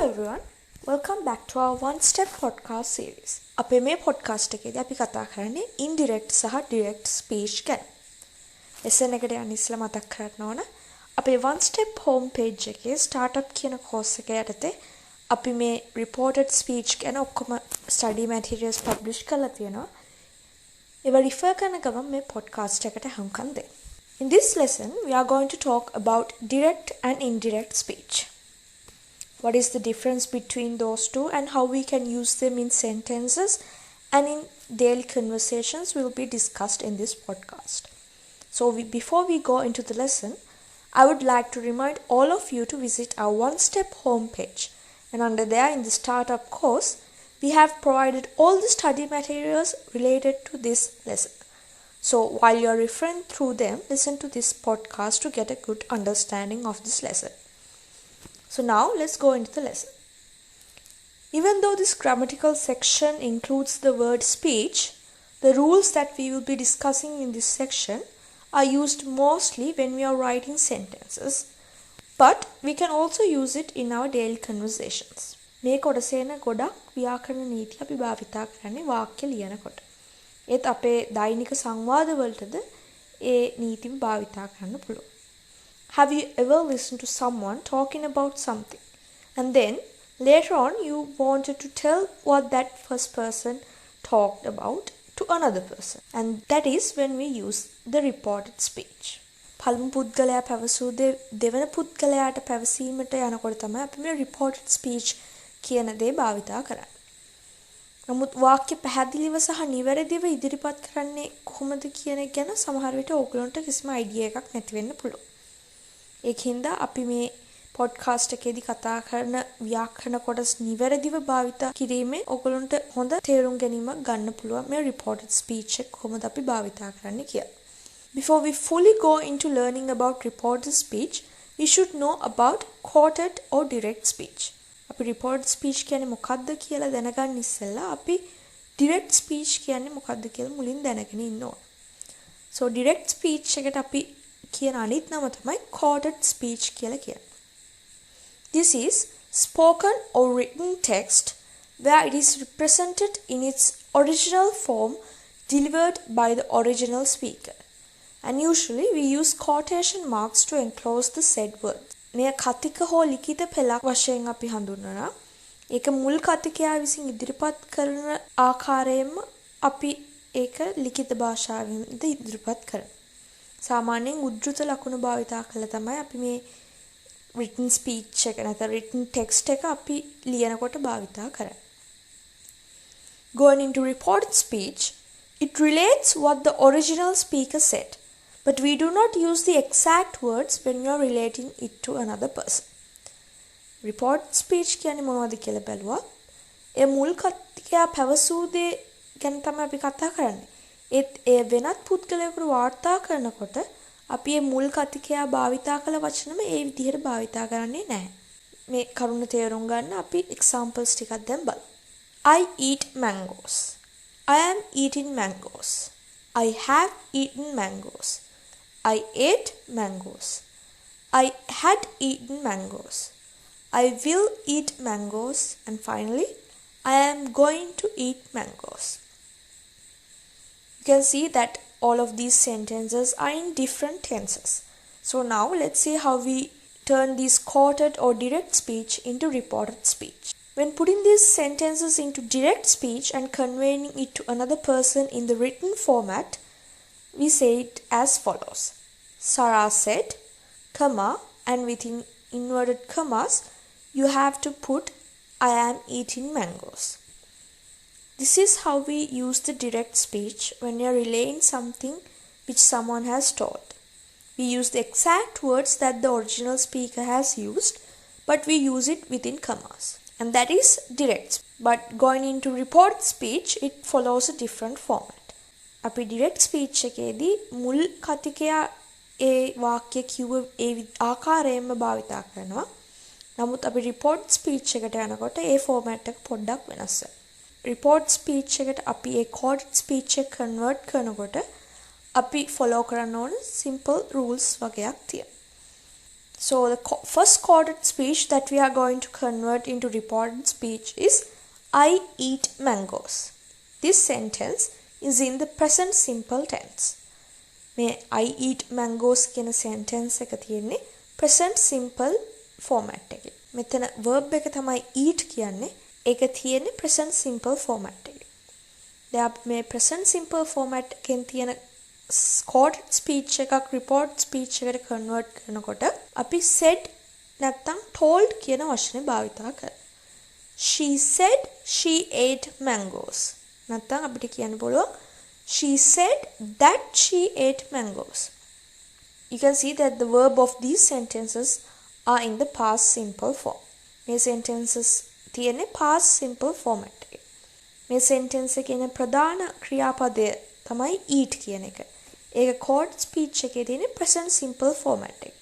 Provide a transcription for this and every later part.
everyone, welcome back to our one step podcast series. අපේ මේ podcast එකේදී අපි කතා කරන්නේ indirect සහ direct speech ගැන. lesson එකට යන්න ඉස්සෙල්ලා මතක් කරන්න ඕන අපේ one step home page එකේ startup කියන course එක යටතේ අපි මේ reported speech ගැන ඔක්කොම study materials publish කරලා තියෙනවා. ඒවා refer කරන ගමන් මේ podcast එකට හම්කම් දෙන්න. In this lesson, we are going to talk about direct and indirect speech. What is the difference between those two and how we can use them in sentences and in daily conversations will be discussed in this podcast. So before we go into the lesson, I would like to remind all of you to visit our one-step homepage. And under there in the startup course, we have provided all the study materials related to this lesson. So while you are referring through them, listen to this podcast to get a good understanding of this lesson. So now let's go into the lesson. Even though this grammatical section includes the word speech, the rules that we will be discussing in this section are used mostly when we are writing sentences, but we can also use it in our daily conversations. මේ කොටසේන ගොඩක් ව්‍යාකරණ නීති අපි භාවිතා කරන්නේ වාක්‍ය ලියනකොට. ඒත් අපේ දෛනික සංවාදවලටද ඒ නීතිම භාවිතා කරන්න පුළුවන්. Have you ever listened to someone talking about something and then later on you wanted to tell what that first person talked about to another person? And that is when we use the reported speech. පළමු පුද්ගලයා පැවසූ දෙවන පුද්ගලයාට පැවසීමට යනකොට තමයි අපි මේ reported speech කියන දේ භාවිතා කරන්නේ. නමුත් වාක්‍ය පැහැදිලිව සහ නිවැරදිව ඉදිරිපත් කරන්නේ කොහොමද කියන එක ගැන සමහර විට ඕගලන්ට කිසිම අයිඩියා එකක් නැති වෙන්න පුළුවන්. ඒකින්ද අපි මේ පොඩ්කාස්ට් එකේදී කතා කරන ව්‍යාකරණ කොටස් නිවැරදිව භාවිත කිරීමෙන් ඔයගොල්ලන්ට හොඳ තේරුම් ගැනීමක් ගන්න පුළුවන් මේ reported speech එක කොහොමද අපි භාවිතා කරන්නේ කියලා. Before we fully go into learning about reported speech, we should know about quoted or direct speech. අපි reported speech කියන්නේ මොකක්ද කියලා දැනගන්න ඉස්සෙල්ලා අපි direct speech කියන්නේ මොකක්ද කියලා මුලින් දැනගෙන ඉන්න ඕන. So direct speech එකට අපි කියන අනිත් නම තමයි quoted speech කියලා කියන්නේ. This is spoken or written text where it is represented in its original form delivered by the original speaker. And usually we use quotation marks to enclose the said words. මෙය කතික හෝ ලිඛිත පෙළක් වශයෙන් අපි හඳුන්වනවා. ඒක මුල් කතිකයා විසින් ඉදිරිපත් කරන ආකාරයෙන්ම අපි ඒක ලිඛිත භාෂාවෙන් ඉදිරිපත් කරනවා. සාමාන්‍යයෙන් උද්දෘත ලකුණු භාවිතා කරලා තමයි අපි මේ written speech එක නැත්නම් written text එක අපි ලියනකොට භාවිතා කරන්නේ. Going into reported speech, it relates what the original speaker said, but we do not use the exact words when we are relating it to another person. Reported speech කියන්නේ මොනවද කියලා බැලුවා. ඒ මුල් කතිකයා පැවසූ දේ ගැන තමයි අපි කතා කරන්නේ. ඒත් ඒ වෙනත් පුද්ගලයෙකුට වාර්තා කරනකොට අපි මේ මුල් කතිකයා භාවිතා කළ වචනම ඒ විදිහට භාවිතා කරන්නේ නැහැ. මේ කරුණ තේරුම් ගන්න අපි examples ටිකක් දැන් බලමු. I eat mangoes. I am eating mangoes. I have eaten mangoes. I ate mangoes. I had eaten mangoes. I will eat mangoes. And finally, I am going to eat mangoes. You can see that all of these sentences are in different tenses. So now let's see how we turn these quoted or direct speech into reported speech. When putting these sentences into direct speech and conveying it to another person in the written format, we say it as follows. Sarah said, comma, and within inverted commas, you have to put I am eating mangoes. This is how we use the direct speech when we are relaying something which someone has told. We use the exact words that the original speaker has used, but we use it within commas. And that is direct. But going into reported speech, it follows a different format. අපි direct speech එකේදී මුල් කතිකයා ඒ වාක්‍ය කිව්ව ඒ ආකාරයෙන්ම භාවිතා කරනවා. නමුත් අපි report speech එකට යනකොට ඒ format එක පොඩ්ඩක් වෙනස් වෙනවා. report speech එකට අපි ඒ quoted speech එක convert කරනකොට අපි follow කරන්න ඕන simple rules වගේක් තියෙනවා. So the first quoted speech that we are going to convert into reported speech is I eat mangoes. This sentence is in the present simple tense. මේ I eat mangoes කියන sentence එක තියෙන්නේ present simple format එකේ. මෙතන verb එක තමයි eat කියන්නේ. ඒක තියෙන්නේ present simple format එකේ. දැන් මේ present simple format එකෙන් තියෙන quoted speech එකක් report speech එකට convert කරනකොට අපි said නැත්නම් told කියන වචනේ භාවිතා කරනවා. She said she ate mangoes. නැත්නම් අපිට කියන්න පුළුවන් she said that she ate mangoes. You can see that the verb of these sentences are in the past simple form. මේ sentences තියෙන්නේ past simple format එකේ. මේ sentence එකේ ඉන්න ප්‍රධාන ක්‍රියාපදය තමයි eat කියන එක. ඒක quoted speech එකේ තියෙන present simple format එක.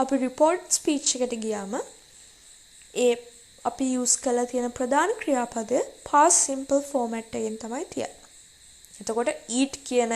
අපි report speech එකට ගියාම ඒ අපි use කරලා තියෙන ප්‍රධාන ක්‍රියාපදය past simple format එකෙන් තමයි තියෙන්නේ. එතකොට eat කියන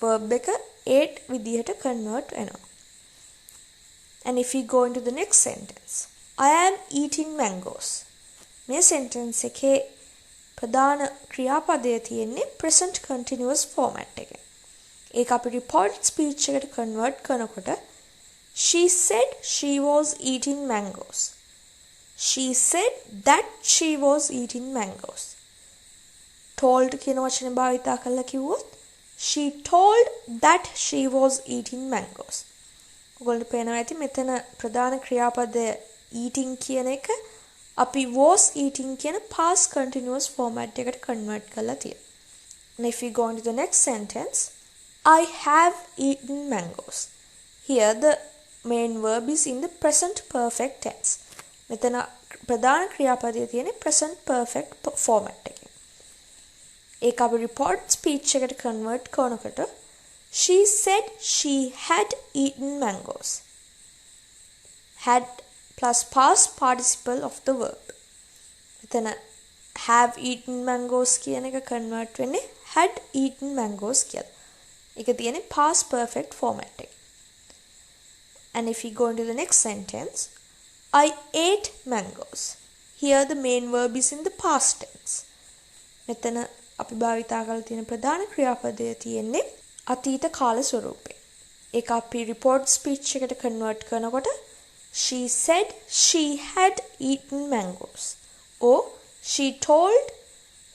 verb එක ate විදිහට convert වෙනවා. And if we go into the next sentence, I am eating mangoes. මේ sentence එකේ ප්‍රධාන ක්‍රියාපදය තියෙන්නේ present continuous format එකේ. ඒක අපි reported speech එකට convert කරනකොට she said she was eating mangoes. She said that she was eating mangoes. Told කියන වචනේ භාවිතා කරලා කිව්වොත් she told that she was eating mangoes. ඔයගොල්ලෝ පේනවා ඇති මෙතන ප්‍රධාන ක්‍රියාපදය eating කියන එක අපි was eating කියන past continuous format එකට convert කරලා තියෙනවා. And if we go into the next sentence, I have eaten mangoes. Here the main verb is in the present perfect tense. මෙතන ප්‍රධාන ක්‍රියාපදය තියෙන්නේ present perfect format එකේ. ඒක අපි report speech එකට convert කරනකොට she said she had eaten mangoes. Had plus past participle of the verb. මෙතන have eaten mangoes කියන එක convert වෙන්නේ had eaten mangoes කියලා. ඒක තියෙන්නේ past perfect format එක. And if we go into the next sentence, I ate mangoes. Here the main verb is in the past tense. මෙතන අපි භාවිතා කරලා තියෙන ප්‍රධාන ක්‍රියාපදය තියෙන්නේ අතීත කාල ස්වරූපේ. ඒක අපි report speech එකට convert කරනකොට she said she had eaten mangoes. Or she told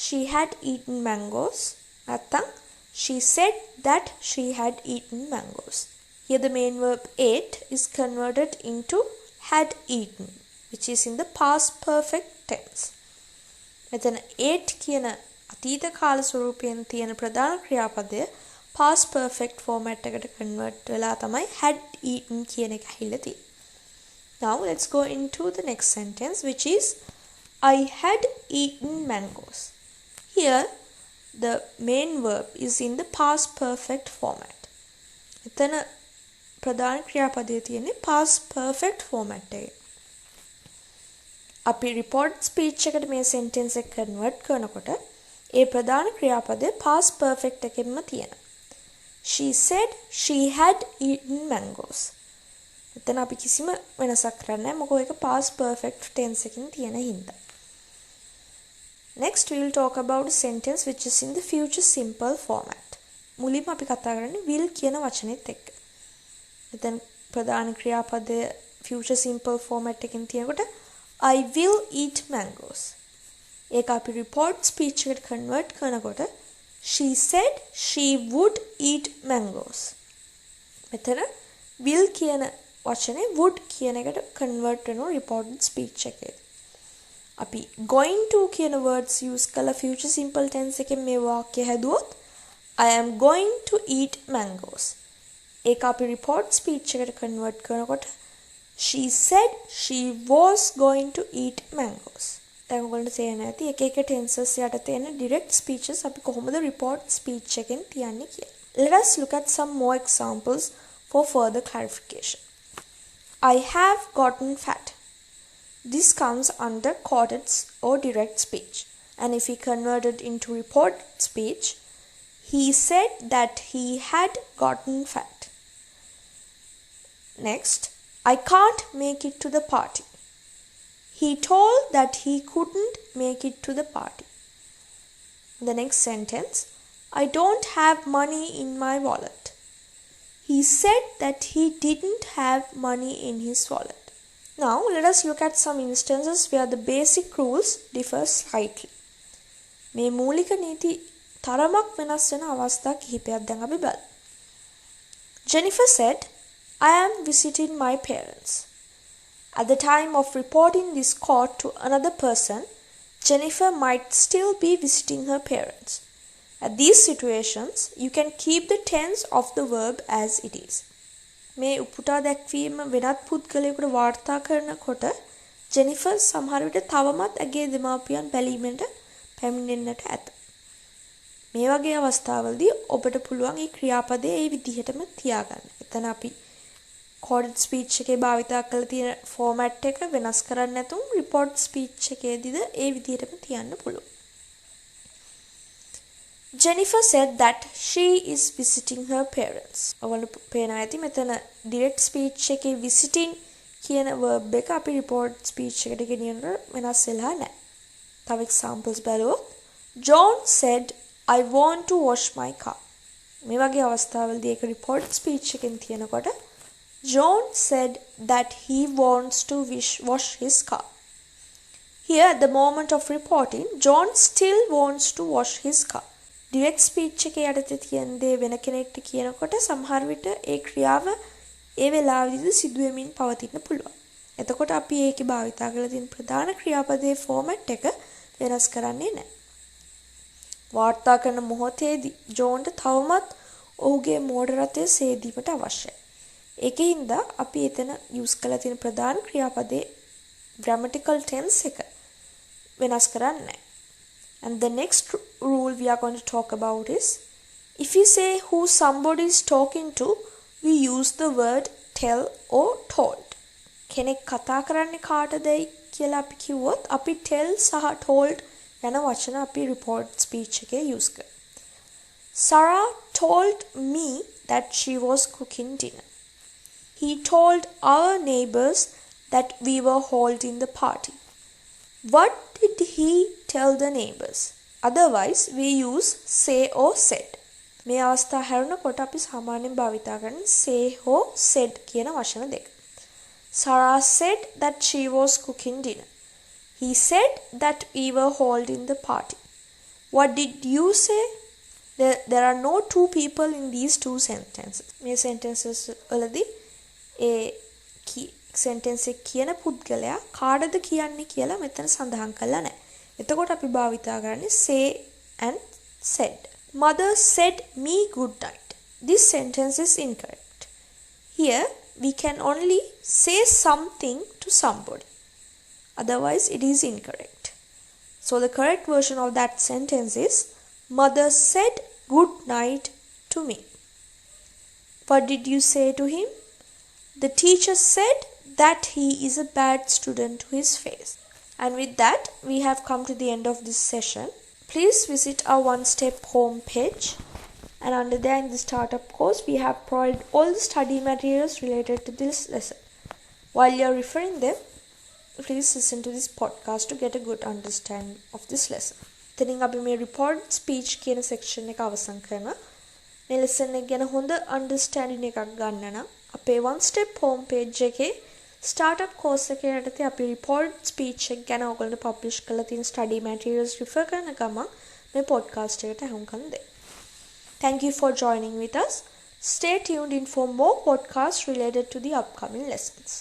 she had eaten mangoes. නැත්නම් she said that she had eaten mangoes. Here the main verb ate is converted into had eaten, which is in the past perfect tense. මෙතන ate කියන අතීත කාල ස්වරූපයෙන් තියෙන ප්‍රධාන ක්‍රියාපදය past perfect format එකට convert වෙලා තමයි had eaten කියන එක ඇහිලා තියෙන්නේ. Now let's go into the next sentence, which is I had eaten mangoes. Here the main verb is in the past perfect format. එතන ප්‍රධාන ක්‍රියාපදයේ තියෙන්නේ past perfect format එකේ. අපි report speech එකට මේ sentence එක convert කරනකොට ඒ ප්‍රධාන ක්‍රියාපදය past perfect එකෙන්ම තියෙනවා. She said she had eaten mangoes. එතන අපි කිසිම වෙනසක් කරන්නේ නැහැ මොකද ඒක past perfect tense එකකින් තියෙන හින්දා. Next we will talk about a sentence which is in the future simple format. මුලින්ම අපි කතා කරන්නේ will කියන වචනේත් එක්ක. එතන ප්‍රධාන ක්‍රියාපදය future simple format එකකින් තියෙනකොට I will eat mangoes. ඒක අපි report speech එකට convert කරනකොට she said she would eat mangoes. මෙතන will කියන වචනේ would කියන එකට convert වෙනවා reported speech එකේ. අපි going to කියන words use කළා future simple tense එකෙන් මේ වාක්‍ය හැදුවොත් I am going to eat mangoes. ඒක අපි report speech එකට convert කරනකොට she said she was going to eat mangoes. දැන් ඔයගොල්ලන්ට තේරෙන්නේ නැති එක එක tenses යටතේ එන direct speeches අපි කොහොමද report speech එකෙන් තියන්නේ කියලා. Let us look at some more examples for further clarification. I have gotten fat. This comes under quoted or direct speech. And if we convert it into reported speech, he said that he had gotten fat. Next, I can't make it to the party. He told that he couldn't make it to the party. The next sentence, I don't have money in my wallet. He said that he didn't have money in his wallet. Now let us look at some instances where the basic rules differ slightly. මේ මූලික නීති තරමක් වෙනස් වෙන අවස්ථා කිහිපයක් දැන් අපි බලමු. Jennifer said, I am visiting my parents. At the time of reporting this court to another person, Jennifer might still be visiting her parents. At these situations, you can keep the tense of the verb as it is. මේ උපුටා දැක්වීම වෙනත් පුද්ගලයෙකුට වාර්තා කරනකොට ජෙනිෆර් සමහර විට තවමත් ඇගේ දෙමාපියන් බැලීමට පැමිණෙන්නට ඇත. මේ වගේ අවස්ථාවලදී ඔබට පුළුවන් මේ ක්‍රියාපදයේ ඒ විදිහටම තියාගන්න. එතන අපි recorded speech එකේ භාවිතා කරලා තියෙන format එක වෙනස් කරන්නේ නැතුව report speech එකේදීද ඒ විදිහටම තියන්න පුළුවන්. Jennifer said that she is visiting her parents. ඔයාලට පේනවා ඇති මෙතන direct speech එකේ visiting කියන verb එක අපි report speech එකට ගෙනියනකොට වෙනස් වෙලා නැහැ. තව examples බලුවොත් John said I want to wash my car. මේ වගේ අවස්ථාවලදී ඒක report speech එකෙන් තියනකොට John said that he wants to wash his car. Here at the moment of reporting, John still wants to wash his car. Direct speech එකේ යටතේ තියෙන දේ වෙන කෙනෙක්ට කියනකොට සමහර විට ඒ ක්‍රියාව ඒ වෙලාවෙදිද සිදු වෙමින් පවතින්න පුළුවන්. එතකොට අපි ඒකේ භාවිතා කරලා තියෙන ප්‍රධාන ක්‍රියාපදයේ format එක වෙනස් කරන්නේ නැහැ. වාර්තා කරන මොහොතේදී ජෝන්ට තවමත් ඔහුගේ මෝටර රථය සේදීමට අවශ්‍යයි. ඒකින්ද අපි එතන use කරලා තියෙන ප්‍රධාන ක්‍රියාපදයේ grammatical tense එක වෙනස් කරන්නේ නැහැ. And the next rule we are going to talk about is, if we say who somebody is talking to, we use the word tell or told. කෙනෙක් කතා කරන්නේ කාටදයි කියලා අපි කිව්වොත් අපි tell සහ told යන වචන අපි report speech එකේ use කරනවා. Sarah told me that she was cooking dinner. He told our neighbors that we were holding the party. What did he tell the neighbors? Otherwise, we use say or said. මේ අවස්ථා හැරුණකොට අපි සාමාන්‍යයෙන් භාවිතා කරන්නේ say or said කියන වචන දෙක. Sarah said that she was cooking dinner. He said that we were holding the party. What did you say? There are no two people in these two sentences. මේ sentences වලදී ඒ sentence එක කියන පුද්ගලයා කාටද කියන්නේ කියලා මෙතන සඳහන් කරලා නැහැ. එතකොට අපි භාවිතා කරන්නේ say and said. Mother said me good night. This sentence is incorrect. Here we can only say something to somebody. Otherwise it is incorrect. So the correct version of that sentence is, Mother said good night to me. What did you say to him? The teacher said that he is a bad student to his face. And with that, we have come to the end of this session. Please visit our one-step home page. And under there in the startup course, we have provided all the study materials related to this lesson. While you are referring them, please listen to this podcast to get a good understanding of this lesson. Then අපි මේ report speech කියන section එක අවසන් කරනවා. මේ lesson එක ගැන හොඳ understanding එකක් ගන්න නම් අපේ one step home page එකේ startup course එකේ යටතේ අපි report speech එක ගැන ඔයගොල්ලන්ට publish කරලා තියෙන study materials refer කරන ගමන් මේ podcast එකට අහුම්කම් දෙන්න. Thank you for joining with us. Stay tuned in for more podcasts related to the upcoming lessons.